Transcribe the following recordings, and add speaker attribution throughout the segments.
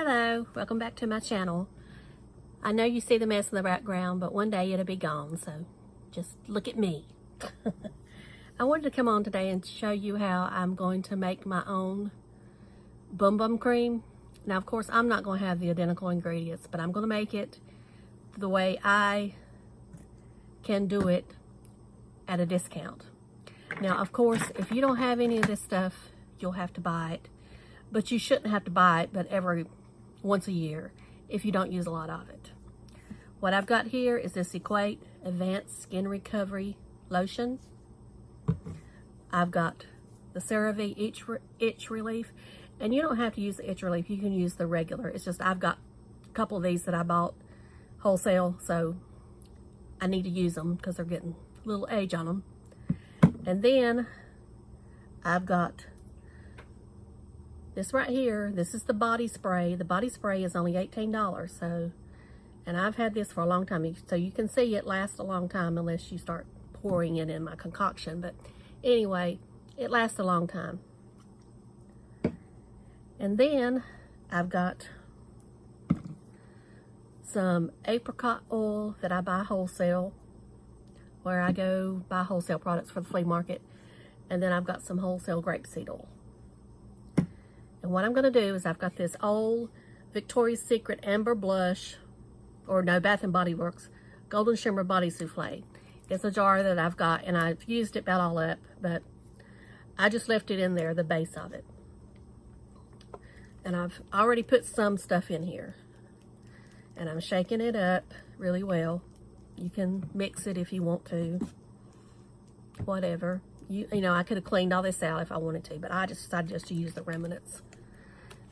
Speaker 1: Hello, welcome back to my channel. I know you see the mess in the background, but one day it'll be gone, so just look at me. I wanted to come on today and show you how I'm going to make my own BumBum Cream. Now, of course, I'm not going to have the identical ingredients, but I'm going to make it the way I can do it at a discount. Now, of course, if you don't have any of this stuff, you'll have to buy it. But you shouldn't have to buy it but every once a year if you don't use a lot of it. What I've got here is this Equate Advanced Skin Recovery Lotion. I've got the CeraVe Itch Relief, and you don't have to use the Itch Relief. You can use the regular. It's just I've got a couple of these that I bought wholesale, so I need to use them because they're getting a little age on them. And then I've got this right here. This is the body spray. The body spray is only $18, so, and I've had this for a long time, so you can see it lasts a long time unless you start pouring it in my concoction. But anyway, it lasts a long time. And then I've got some apricot oil that I buy wholesale, where I go buy wholesale products for the flea market. And then I've got some wholesale grapeseed oil. And what I'm going to do is I've got this old Victoria's Secret Amber Blush, or no, Bath & Body Works Golden Shimmer Body Souffle. It's a jar that I've got, and I've used it about all up, but I just left it in there, the base of it. And I've already put some stuff in here. And I'm shaking it up really well. You can mix it if you want to, whatever. You know, I could have cleaned all this out if I wanted to, but I just decided just to use the remnants.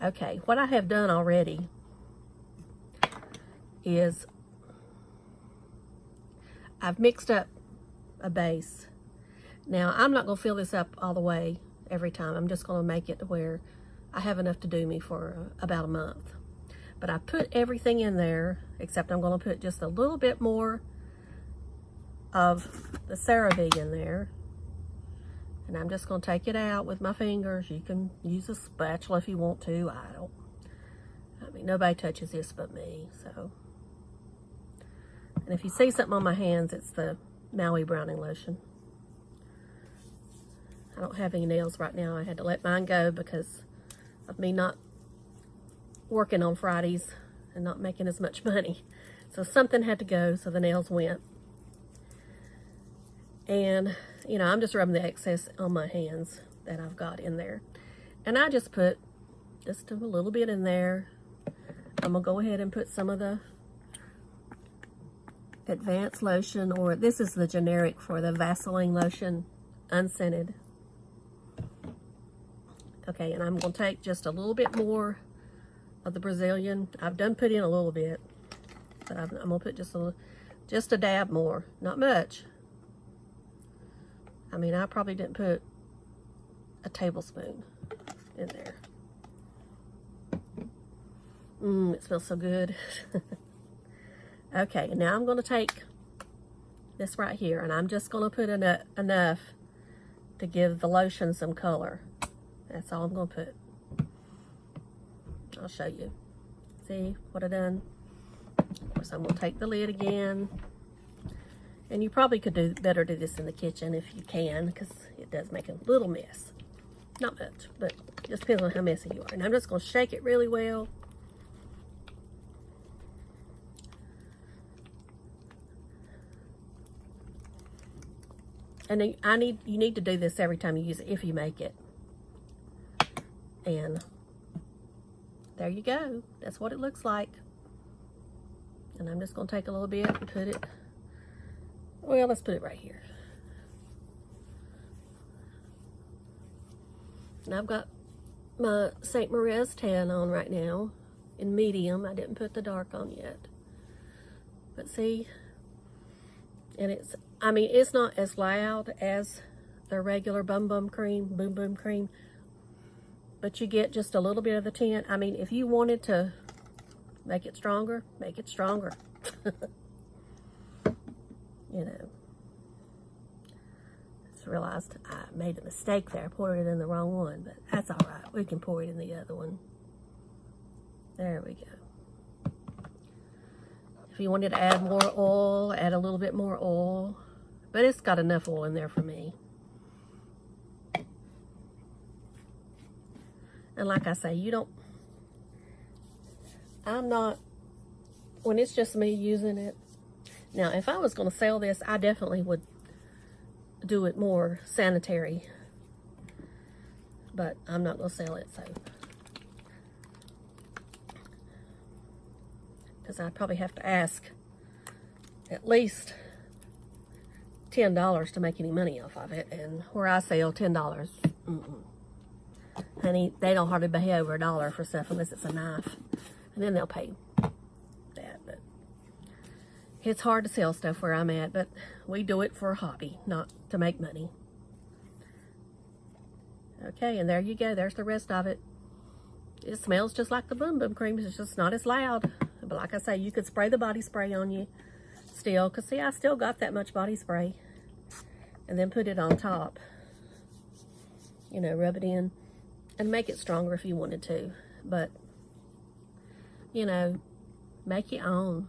Speaker 1: Okay, what I have done already is I've mixed up a base. Now, I'm not going to fill this up all the way every time. I'm just going to make it to where I have enough to do me for about a month. But I put everything in there, except I'm going to put just a little bit more of the CeraVe in there. And I'm just going to take it out with my fingers. You can use a spatula if you want to. I mean, nobody touches this but me, so. And if you see something on my hands, it's the Maui Browning Lotion. I don't have any nails right now. I had to let mine go because of me not working on Fridays and not making as much money. So something had to go, so the nails went. And, you know, I'm just rubbing the excess on my hands that I've got in there. And I just put just a little bit in there. I'm going to go ahead and put some of the advanced lotion, or this is the generic for the Vaseline lotion, unscented. Okay, and I'm going to take just a little bit more of the Brazilian. I've done put in a little bit, but I'm going to put just a dab more. Not much. I mean, I probably didn't put a tablespoon in there. It smells so good. Okay, now I'm going to take this right here, and I'm just going to put enough to give the lotion some color. That's all I'm going to put. I'll show you. See what I done? Of course, I'm going to take the lid again. And you probably could do better do this in the kitchen if you can, because it does make a little mess. Not much, but it just depends on how messy you are. And I'm just going to shake it really well. And you need to do this every time you use it, if you make it. And there you go. That's what it looks like. And I'm just going to take a little bit and put it, well, let's put it right here. And I've got my St. Marez tan on right now in medium. I didn't put the dark on yet. But see, and it's, I mean, it's not as loud as the regular BumBum Cream, but you get just a little bit of the tint. I mean, if you wanted to make it stronger, make it stronger. You know, just realized I made a mistake there. I poured it in the wrong one, but that's all right. We can pour it in the other one. There we go. If you wanted to add more oil, add a little bit more oil. But it's got enough oil in there for me. And like I say, I'm not, when it's just me using it. Now, if I was going to sell this, I definitely would do it more sanitary. But I'm not going to sell it, so. Because I'd probably have to ask at least $10 to make any money off of it. And where I sell $10, honey, they don't hardly pay over $1 for stuff unless it's a knife. And then they'll pay that. But it's hard to sell stuff where I'm at, but we do it for a hobby, not to make money. Okay, and there you go. There's the rest of it. It smells just like the BumBum Cream. It's just not as loud. But like I say, you could spray the body spray on you still. Because see, I still got that much body spray. And then put it on top. You know, rub it in. And make it stronger if you wanted to. But, you know, make your own.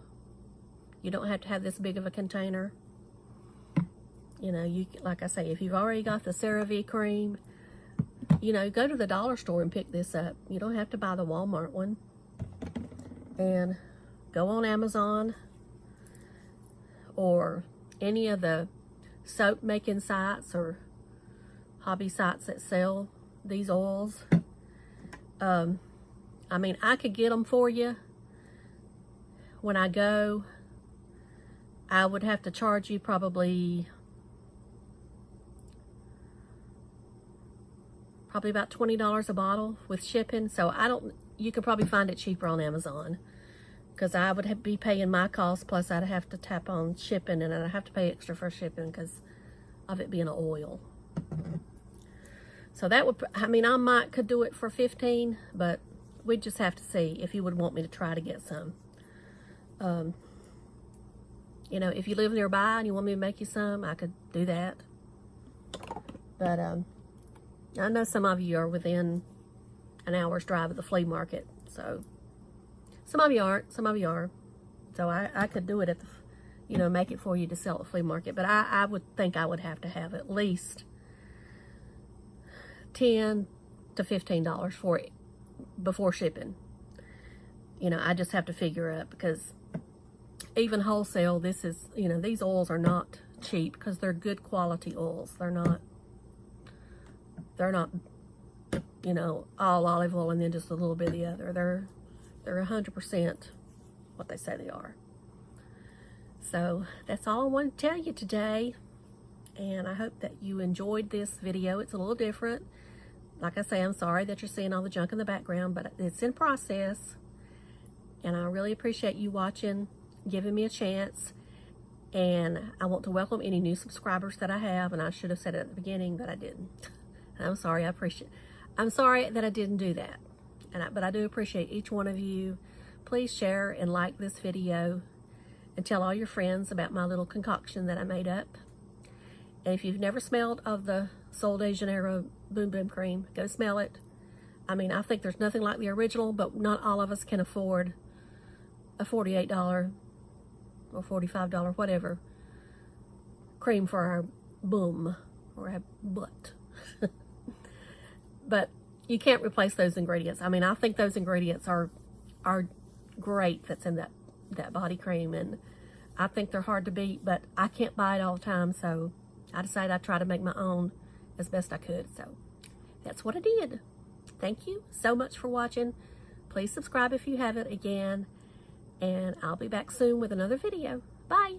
Speaker 1: You don't have to have this big of a container. You know, you, like I say, if you've already got the CeraVe cream, you know, go to the dollar store and pick this up. You don't have to buy the Walmart one. And go on Amazon or any of the soap making sites or hobby sites that sell these oils. I mean, I could get them for you. When I go, I would have to charge you probably about $20 a bottle with shipping. So you could probably find it cheaper on Amazon, because I would be paying my cost, plus I'd have to tap on shipping, and I'd have to pay extra for shipping because of it being an oil. So that would, I mean, I could do it for $15, but we'd just have to see if you would want me to try to get some. You know, if you live nearby and you want me to make you some, I could do that. But I know some of you are within an hour's drive of the flea market, so some of you aren't, some of you are. So I could do it at the, you know, make it for you to sell at the flea market. But I would think I would have to have at least $10 to $15 for it before shipping. You know, I just have to figure it up, because even wholesale, this is, you know, these oils are not cheap because they're good quality oils. They're not, you know, all olive oil and then just a little bit of the other. They're 100% what they say they are. So that's all I want to tell you today. And I hope that you enjoyed this video. It's a little different. Like I say, I'm sorry that you're seeing all the junk in the background, but it's in process. And I really appreciate you watching, giving me a chance. And I want to welcome any new subscribers that I have. And I should have said it at the beginning, but I didn't. I'm sorry. I'm sorry that I didn't do that. But I do appreciate each one of you. Please share and like this video and tell all your friends about my little concoction that I made up. And if you've never smelled of the Sol De Janeiro BumBum Cream, go smell it. I mean, I think there's nothing like the original, but not all of us can afford a $48 or $45, whatever, cream for our bum or our butt. But you can't replace those ingredients. I mean, I think those ingredients are great that's in that body cream, and I think they're hard to beat, but I can't buy it all the time, so I decided I'd try to make my own as best I could. So that's what I did. Thank you so much for watching. Please subscribe if you haven't again, and I'll be back soon with another video. Bye.